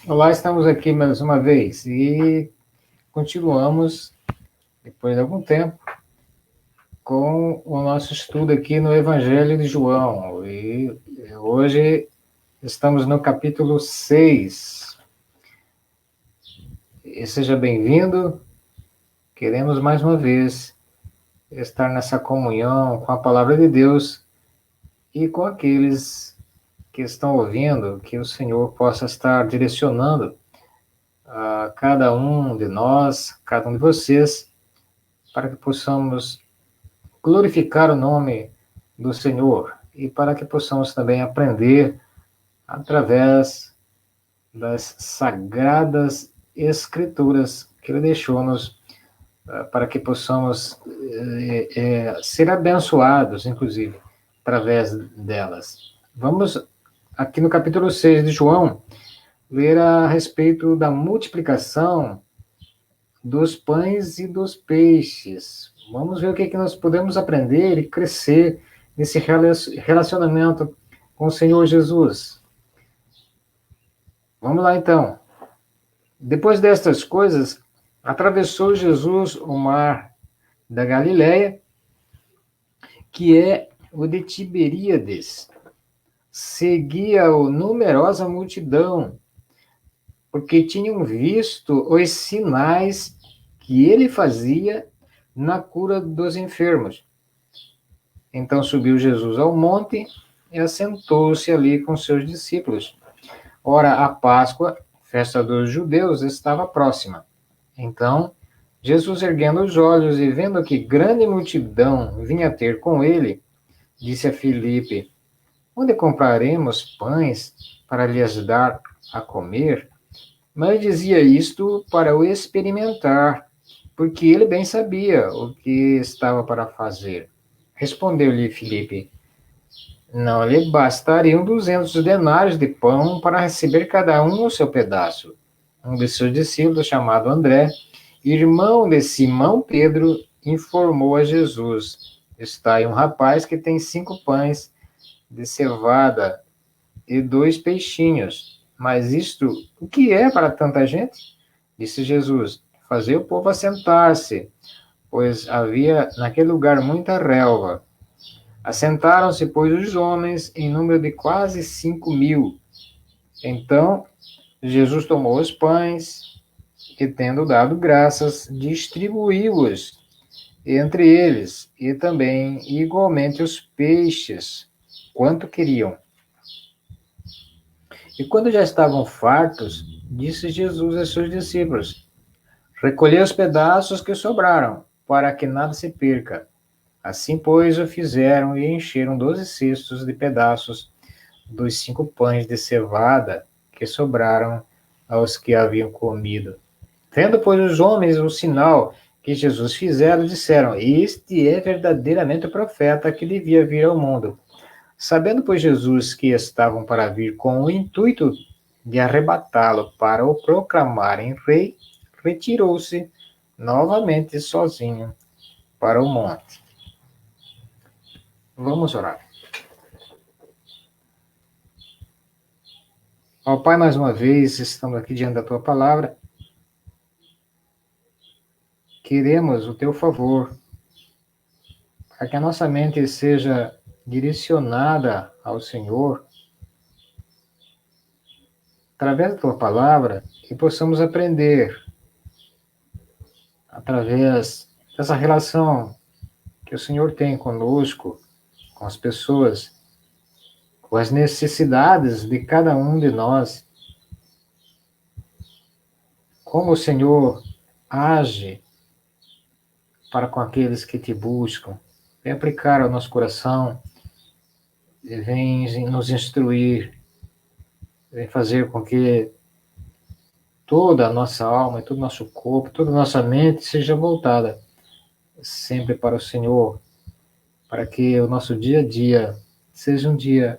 Olá, estamos aqui mais uma vez e continuamos, depois de algum tempo, com o nosso estudo aqui no Evangelho de João. E hoje estamos no capítulo 6. E seja bem-vindo. Queremos mais uma vez estar nessa comunhão com a palavra de Deus e com aqueles que estão ouvindo, que o Senhor possa estar direcionando a cada um de nós, cada um de vocês, para que possamos glorificar o nome do Senhor e para que possamos também aprender através das sagradas escrituras que Ele deixou-nos para que possamos ser abençoados, inclusive, através delas. Vamos aqui no capítulo 6 de João ler a respeito da multiplicação dos pães e dos peixes. Vamos ver o que nós podemos aprender e crescer nesse relacionamento com o Senhor Jesus. Vamos lá então. Depois destas coisas, atravessou Jesus o mar da Galileia, que é o de Tiberíades. Seguia-o numerosa multidão, porque tinham visto os sinais que ele fazia na cura dos enfermos. Então subiu Jesus ao monte e assentou-se ali com seus discípulos. Ora, a Páscoa, festa dos judeus, estava próxima. Então, Jesus, erguendo os olhos e vendo que grande multidão vinha ter com ele, disse a Filipe: onde compraremos pães para lhes dar a comer? Mas dizia isto para o experimentar, porque ele bem sabia o que estava para fazer. Respondeu-lhe Filipe: não lhe bastariam 200 denários de pão para receber cada um o seu pedaço. Um de seus discípulos, chamado André, irmão de Simão Pedro, informou a Jesus: está aí um rapaz que tem 5 pães de cevada e 2 peixinhos. Mas isto, o que é para tanta gente? Disse Jesus: fazer o povo assentar-se, pois havia naquele lugar muita relva. Assentaram-se, pois, os homens, em número de quase 5.000. Então, Jesus tomou os pães e, tendo dado graças, distribuiu-os entre eles, e também igualmente os peixes, quanto queriam. E quando já estavam fartos, disse Jesus a seus discípulos: recolhei os pedaços que sobraram, para que nada se perca. Assim, pois, o fizeram e encheram 12 cestos de pedaços dos 5 pães de cevada que sobraram aos que haviam comido. Vendo, pois, os homens o sinal que Jesus fizera, disseram: este é verdadeiramente o profeta que devia vir ao mundo. Sabendo, pois, Jesus que estavam para vir com o intuito de arrebatá-lo para o proclamarem rei, retirou-se novamente sozinho para o monte. Vamos orar. Ó Pai, mais uma vez estamos aqui diante da Tua palavra. Queremos o Teu favor, para que a nossa mente seja direcionada ao Senhor, através da Tua palavra, e possamos aprender, através dessa relação que o Senhor tem conosco, com as pessoas, com as necessidades de cada um de nós, como o Senhor age para com aqueles que te buscam. Vem aplicar ao nosso coração, vem nos instruir, vem fazer com que toda a nossa alma, todo o nosso corpo, toda a nossa mente seja voltada sempre para o Senhor, para que o nosso dia a dia seja um dia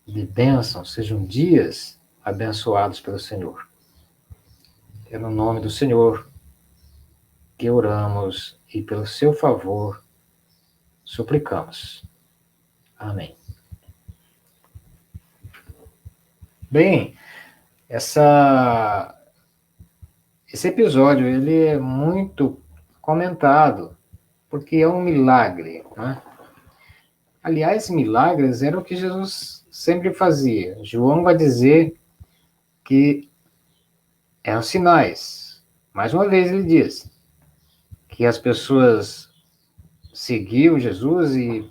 de bênção, sejam dias abençoados pelo Senhor. É no nome do Senhor que oramos e pelo seu favor suplicamos. Amém. Bem, essa, esse episódio ele é muito comentado, porque é um milagre, né? Aliás, milagres era o que Jesus sempre fazia. João vai dizer que eram sinais. Mais uma vez ele diz que as pessoas seguiam Jesus e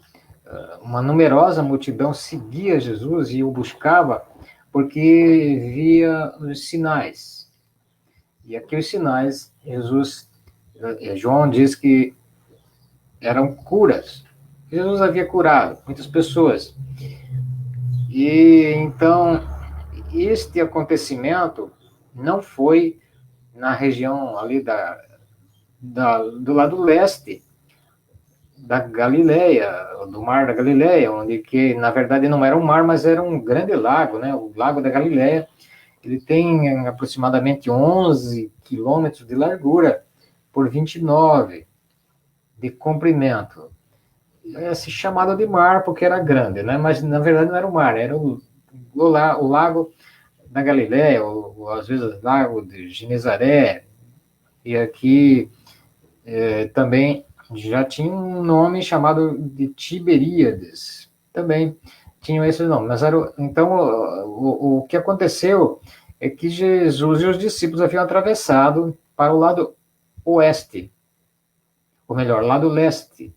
uma numerosa multidão seguia Jesus e o buscava porque via os sinais. E aqui os sinais, João diz que eram curas. Jesus havia curado muitas pessoas. E então, este acontecimento não foi na região ali do lado leste da Galileia, do Mar da Galileia, onde que, na verdade, não era um mar, mas era um grande lago, né? O Lago da Galileia. Ele tem aproximadamente 11 quilômetros de largura por 29 de comprimento. É se chamado de mar porque era grande, né? Mas na verdade não era o mar, era o lago da Galileia, ou às vezes lago de Genezaré. E aqui também já tinha um nome chamado de Tiberíades. Também tinham esse nome. Mas então o que aconteceu é que Jesus e os discípulos haviam atravessado para o lado oeste, ou melhor, lado leste,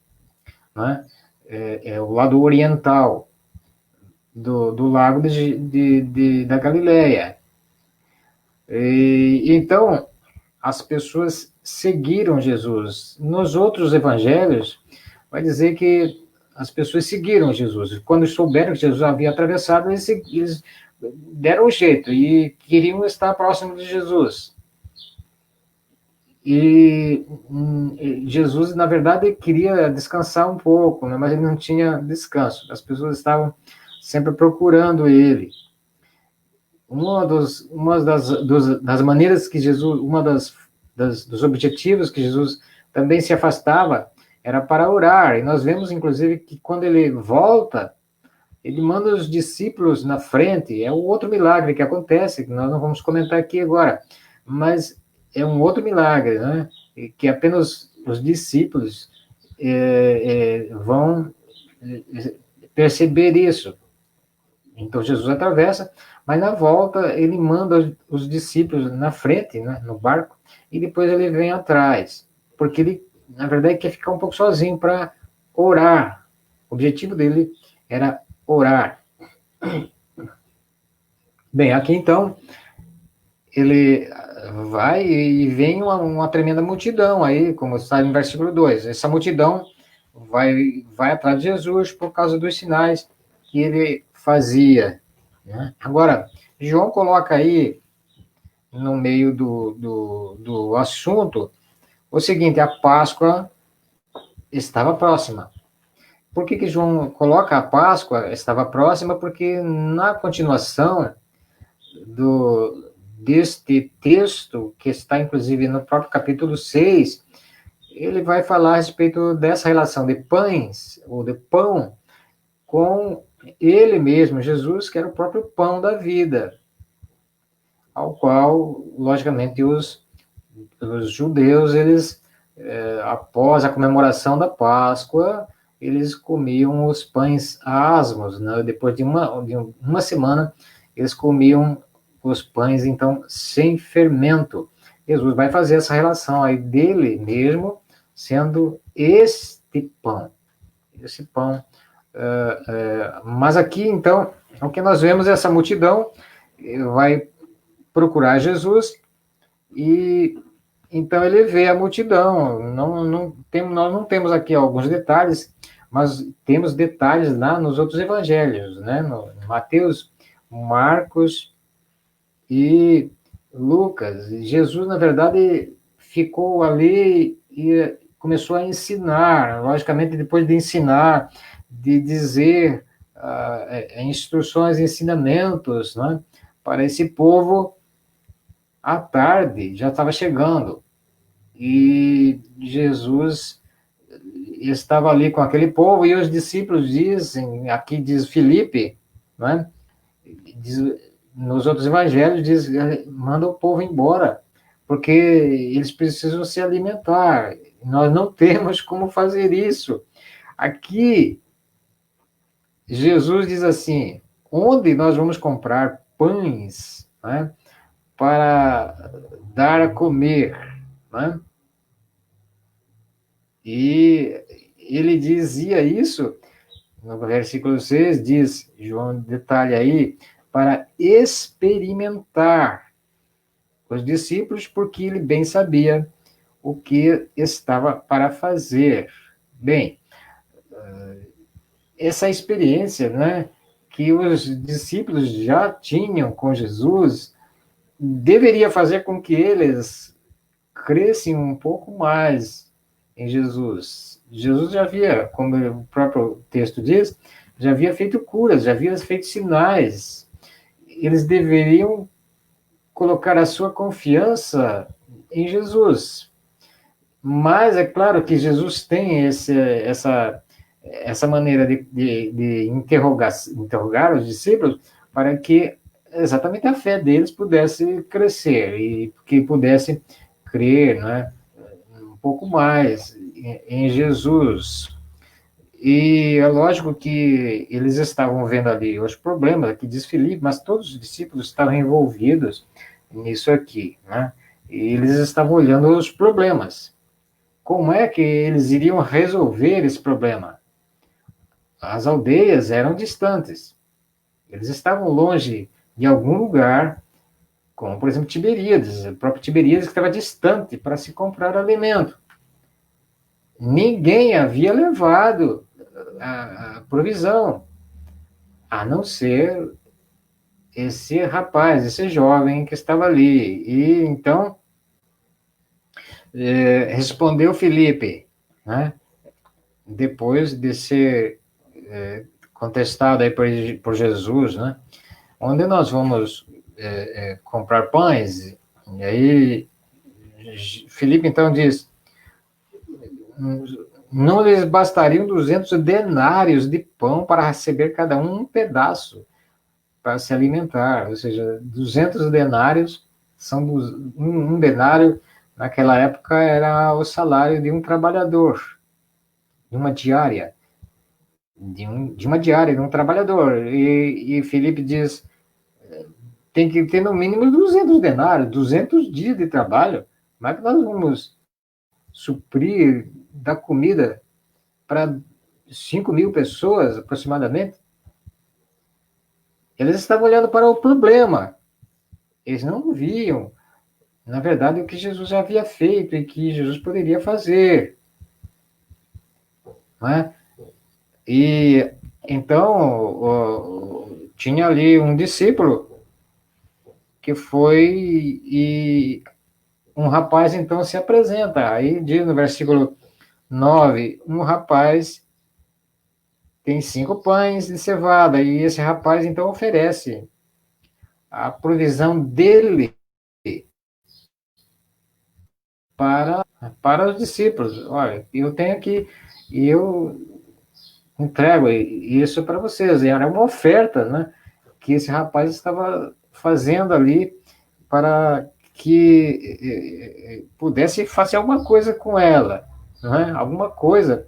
né? O lado oriental do lago da Galileia. Então, as pessoas seguiram Jesus. Nos outros evangelhos, vai dizer que as pessoas seguiram Jesus. Quando souberam que Jesus havia atravessado, eles deram um jeito e queriam estar próximo de Jesus. E Jesus, na verdade, queria descansar um pouco, né? Mas ele não tinha descanso. As pessoas estavam sempre procurando ele. Das maneiras que Jesus, dos objetivos que Jesus também se afastava era para orar. E nós vemos, inclusive, que quando ele volta, ele manda os discípulos na frente. É um outro milagre que acontece, que nós não vamos comentar aqui agora, mas é um outro milagre, né? Que apenas os discípulos vão perceber isso. Então Jesus atravessa, mas na volta ele manda os discípulos na frente, né, no barco, e depois ele vem atrás, porque ele, na verdade, quer ficar um pouco sozinho para orar. O objetivo dele era orar. Bem, aqui então, ele vai e vem uma tremenda multidão aí, como está no versículo 2. Essa multidão vai atrás de Jesus por causa dos sinais que ele fazia, né? Agora, João coloca aí no meio do assunto o seguinte: a Páscoa estava próxima. Por que João coloca a Páscoa estava próxima? Porque na continuação deste texto, que está inclusive no próprio capítulo 6, ele vai falar a respeito dessa relação de pães, ou de pão, com ele mesmo, Jesus, que era o próprio pão da vida, ao qual, logicamente, os judeus, eles, após a comemoração da Páscoa, eles comiam os pães asmos, né? Depois de uma semana, eles comiam os pães, então, sem fermento. Jesus vai fazer essa relação aí dele mesmo, sendo este pão. Esse pão. Mas aqui, então, o que nós vemos é essa multidão vai procurar Jesus e então ele vê a multidão. Nós não temos aqui alguns detalhes, mas temos detalhes lá nos outros evangelhos, né? No Mateus, Marcos e Lucas. Jesus, na verdade, ficou ali e começou a ensinar. Logicamente, depois de ensinar, de dizer instruções, ensinamentos, né, para esse povo, à tarde já estava chegando. E Jesus estava ali com aquele povo, e os discípulos dizem, aqui diz Filipe, né, diz nos outros evangelhos diz, manda o povo embora, porque eles precisam se alimentar. Nós não temos como fazer isso. Aqui, Jesus diz assim: onde nós vamos comprar pães, né, para dar a comer, né? E ele dizia isso, no versículo 6, diz, João detalha aí, para experimentar os discípulos, porque ele bem sabia o que estava para fazer. Bem, essa experiência, né, que os discípulos já tinham com Jesus, deveria fazer com que eles crescem um pouco mais em Jesus. Jesus já havia, como o próprio texto diz, já havia feito curas, já havia feito sinais. Eles deveriam colocar a sua confiança em Jesus. Mas é claro que Jesus tem essa maneira de interrogar os discípulos para que exatamente a fé deles pudesse crescer e que pudesse crer, né, um pouco mais em Jesus. E é lógico que eles estavam vendo ali os problemas, que diz Filipe, mas todos os discípulos estavam envolvidos nisso aqui, né? E eles estavam olhando os problemas. Como é que eles iriam resolver esse problema? As aldeias eram distantes. Eles estavam longe de algum lugar, como, por exemplo, Tiberíades. O próprio Tiberíades estava distante para se comprar alimento. Ninguém havia levado a provisão, a não ser esse rapaz, esse jovem que estava ali. E então respondeu Filipe, né? Depois de ser contestado aí por Jesus, né? Onde nós vamos comprar pães? E aí Filipe então diz: não lhes bastariam 200 denários de pão para receber cada um pedaço para se alimentar, ou seja, 200 denários são um denário naquela época era o salário de um trabalhador, de uma diária, de uma diária, de um trabalhador. E Filipe diz, tem que ter no mínimo 200 denários, 200 dias de trabalho. Como é que nós vamos suprir da comida para 5.000 pessoas, aproximadamente? Eles estavam olhando para o problema. Eles não viam, na verdade, o que Jesus já havia feito e que Jesus poderia fazer. Não é? E então tinha ali um discípulo que foi e um rapaz então se apresenta. Aí diz no versículo 9, um rapaz tem 5 pães de cevada, e esse rapaz então oferece a provisão dele para os discípulos. Olha, eu tenho aqui, e eu entrego isso para vocês. E era uma oferta, né, que esse rapaz estava fazendo ali para que pudesse fazer alguma coisa com ela, não é? Alguma coisa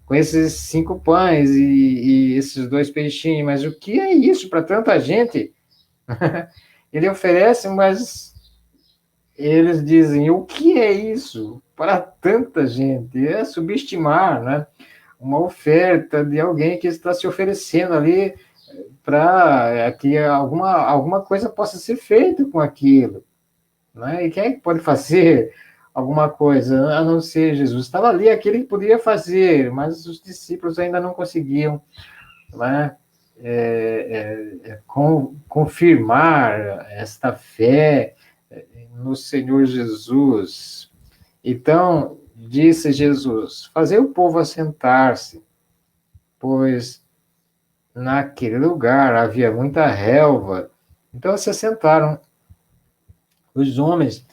com esses 5 pães e esses 2 peixinhos. Mas o que é isso para tanta gente? Ele oferece, mas eles dizem, o que é isso para tanta gente? É subestimar, né? Uma oferta de alguém que está se oferecendo ali para que alguma coisa possa ser feita com aquilo. Né? E quem é que pode fazer alguma coisa, a não ser Jesus? Estava ali aquele que poderia fazer, mas os discípulos ainda não conseguiam, né? Confirmar esta fé no Senhor Jesus. Então, disse Jesus, fazer o povo assentar-se, pois naquele lugar havia muita relva. Então se assentaram. Os homens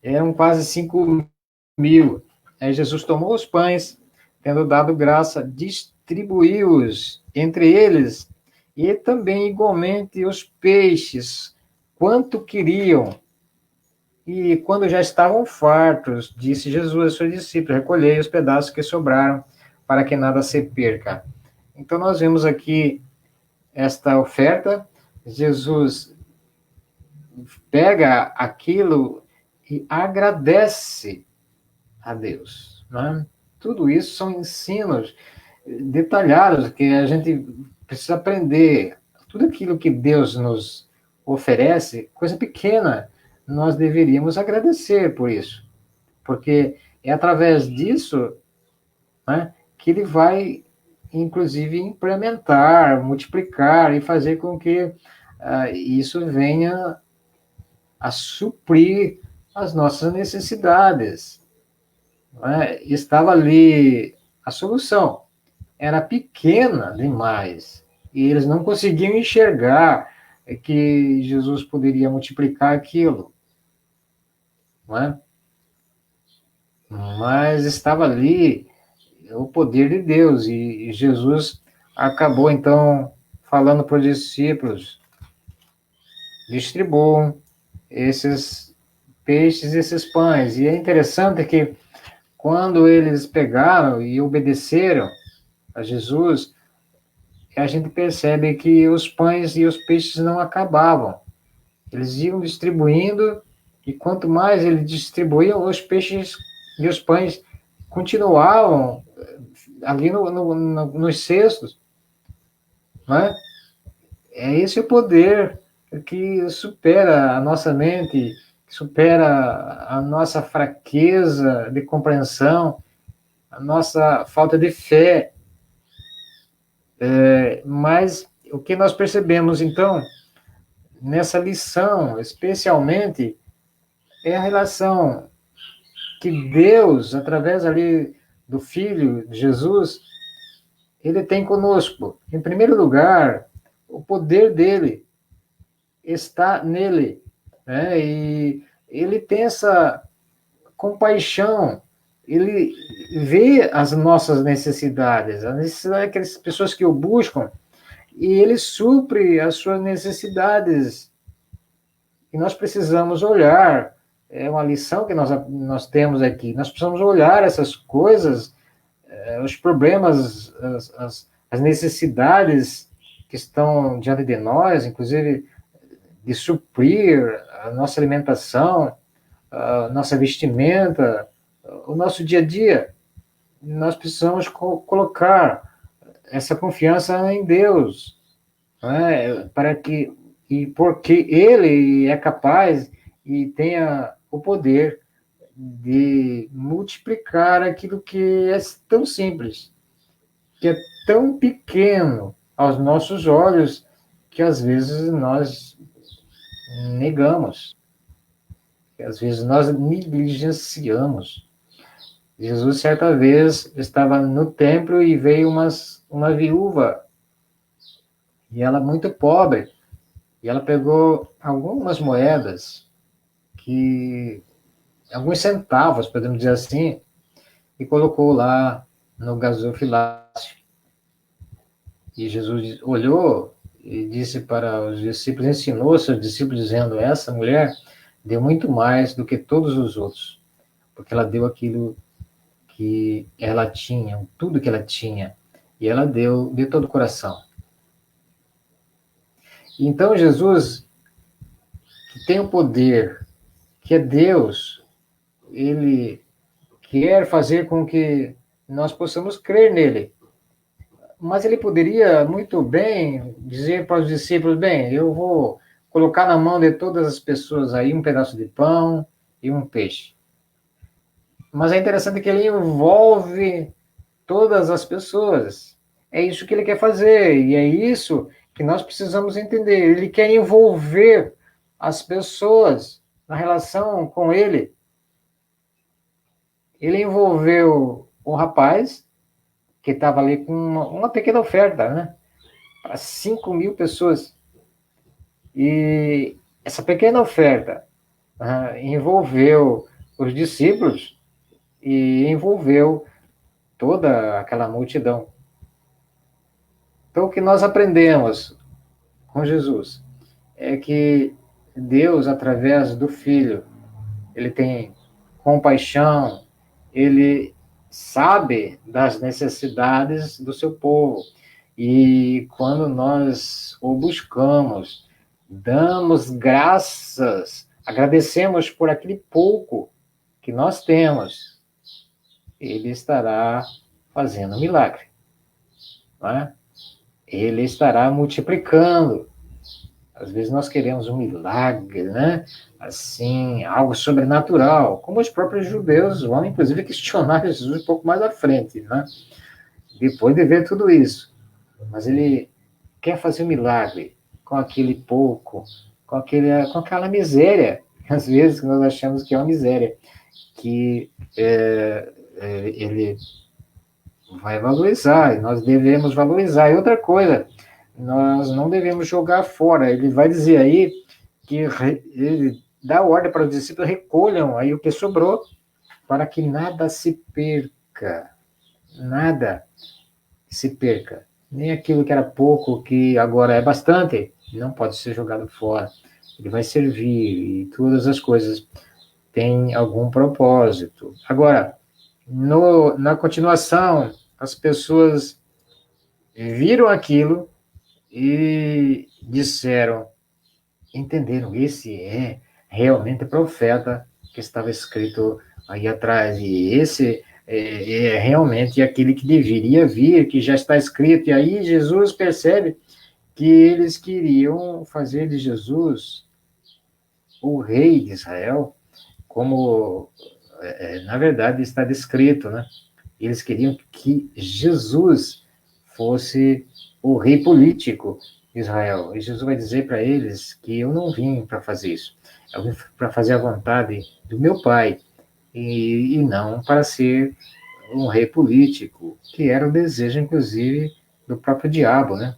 eram quase 5.000. Aí Jesus tomou os pães, tendo dado graça, distribuiu-os entre eles, e também igualmente os peixes, quanto queriam. E quando já estavam fartos, disse Jesus aos seus discípulos: recolhei os pedaços que sobraram, para que nada se perca. Então, nós vemos aqui esta oferta. Jesus pega aquilo e agradece a Deus. Né? Tudo isso são ensinos detalhados que a gente precisa aprender. Tudo aquilo que Deus nos oferece, coisa pequena, nós deveríamos agradecer por isso, porque é através disso, né, que ele vai, inclusive, implementar, multiplicar e fazer com que isso venha a suprir as nossas necessidades. Né? Estava ali a solução, era pequena demais, e eles não conseguiam enxergar que Jesus poderia multiplicar aquilo. Não é? Mas estava ali o poder de Deus, e Jesus acabou, então, falando para os discípulos: distribuam esses peixes, esses pães. E é interessante que, quando eles pegaram e obedeceram a Jesus, a gente percebe que os pães e os peixes não acabavam. Eles iam distribuindo, e quanto mais eles distribuíam, os peixes e os pães continuavam ali nos cestos. Né? É esse o poder que supera a nossa mente, que supera a nossa fraqueza de compreensão, a nossa falta de fé. Mas o que nós percebemos, então, nessa lição, especialmente, é a relação que Deus, através ali do Filho, Jesus, ele tem conosco. Em primeiro lugar, o poder dele está nele, né? E ele tem essa compaixão, ele vê as nossas necessidades, a necessidade daquelas pessoas que o buscam, e ele supre as suas necessidades. E nós precisamos olhar, é uma lição que nós temos aqui, nós precisamos olhar essas coisas, os problemas, as necessidades que estão diante de nós, inclusive de suprir a nossa alimentação, a nossa vestimenta, o nosso dia a dia. Nós precisamos colocar essa confiança em Deus, né? Para que, e porque Ele é capaz e tenha o poder de multiplicar aquilo que é tão simples, que é tão pequeno aos nossos olhos, que às vezes nós negamos, que às vezes nós negligenciamos. Jesus, certa vez, estava no templo e veio uma viúva, e ela muito pobre, e ela pegou algumas moedas, que alguns centavos, podemos dizer assim, e colocou lá no gasofilácio. E Jesus olhou e disse para os discípulos, ensinou seus discípulos, dizendo: essa mulher deu muito mais do que todos os outros, porque ela deu aquilo que ela tinha, tudo que ela tinha, e ela deu de todo o coração. Então Jesus, que tem o poder, que é Deus, ele quer fazer com que nós possamos crer nele. Mas ele poderia muito bem dizer para os discípulos: bem, eu vou colocar na mão de todas as pessoas aí um pedaço de pão e um peixe. Mas é interessante que ele envolve todas as pessoas. É isso que ele quer fazer, e é isso que nós precisamos entender. Ele quer envolver as pessoas na relação com ele. Ele envolveu o rapaz, que estava ali com uma pequena oferta, né? Para 5.000 pessoas. E essa pequena oferta envolveu os discípulos e envolveu toda aquela multidão. Então, o que nós aprendemos com Jesus é que Deus, através do Filho, ele tem compaixão, ele sabe das necessidades do seu povo. E quando nós o buscamos, damos graças, agradecemos por aquele pouco que nós temos, ele estará fazendo um milagre. Não é? Ele estará multiplicando. Às vezes nós queremos um milagre, né? Assim, algo sobrenatural, como os próprios judeus vão, inclusive, questionar Jesus um pouco mais à frente, né? Depois de ver tudo isso. Mas ele quer fazer um milagre com aquele pouco, com aquela miséria, às vezes nós achamos que é uma miséria, que ele vai valorizar, e nós devemos valorizar. E outra coisa, nós não devemos jogar fora. Ele vai dizer aí que ele dá ordem para os discípulos, recolham aí o que sobrou, para que nada se perca. Nada se perca. Nem aquilo que era pouco, que agora é bastante, não pode ser jogado fora. Ele vai servir, e todas as coisas têm algum propósito. Agora, na continuação, as pessoas viram aquilo e disseram, entenderam, esse é realmente profeta que estava escrito aí atrás, e esse é realmente aquele que deveria vir, que já está escrito. E aí Jesus percebe que eles queriam fazer de Jesus o rei de Israel, como na verdade está descrito, né? Eles queriam que Jesus fosse o rei político de Israel. E Jesus vai dizer para eles que eu não vim para fazer isso. Eu vim para fazer a vontade do meu Pai e não para ser um rei político, que era o desejo, inclusive, do próprio diabo, né?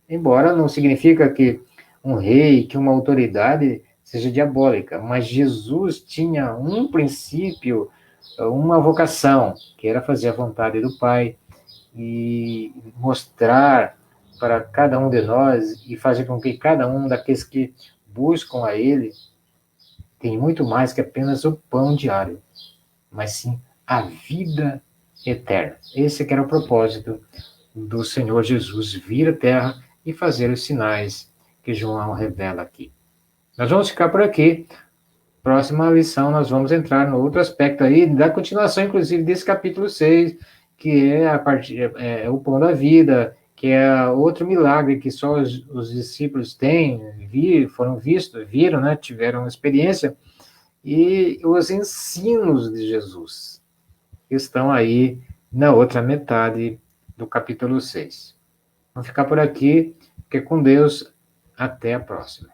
Embora não significa que um rei, que uma autoridade seja diabólica, mas Jesus tinha um princípio, uma vocação, que era fazer a vontade do Pai e mostrar para cada um de nós e fazer com que cada um daqueles que buscam a Ele tem muito mais que apenas o pão diário, mas sim a vida eterna. Esse que era o propósito do Senhor Jesus vir à Terra e fazer os sinais que João revela aqui. Nós vamos ficar por aqui. Próxima lição nós vamos entrar no outro aspecto aí, da continuação, inclusive, desse capítulo 6, que é o pão da vida, que é outro milagre que só os discípulos têm, viram, né, tiveram experiência, e os ensinos de Jesus, que estão aí na outra metade do capítulo 6. Vamos ficar por aqui, fique com Deus, até a próxima.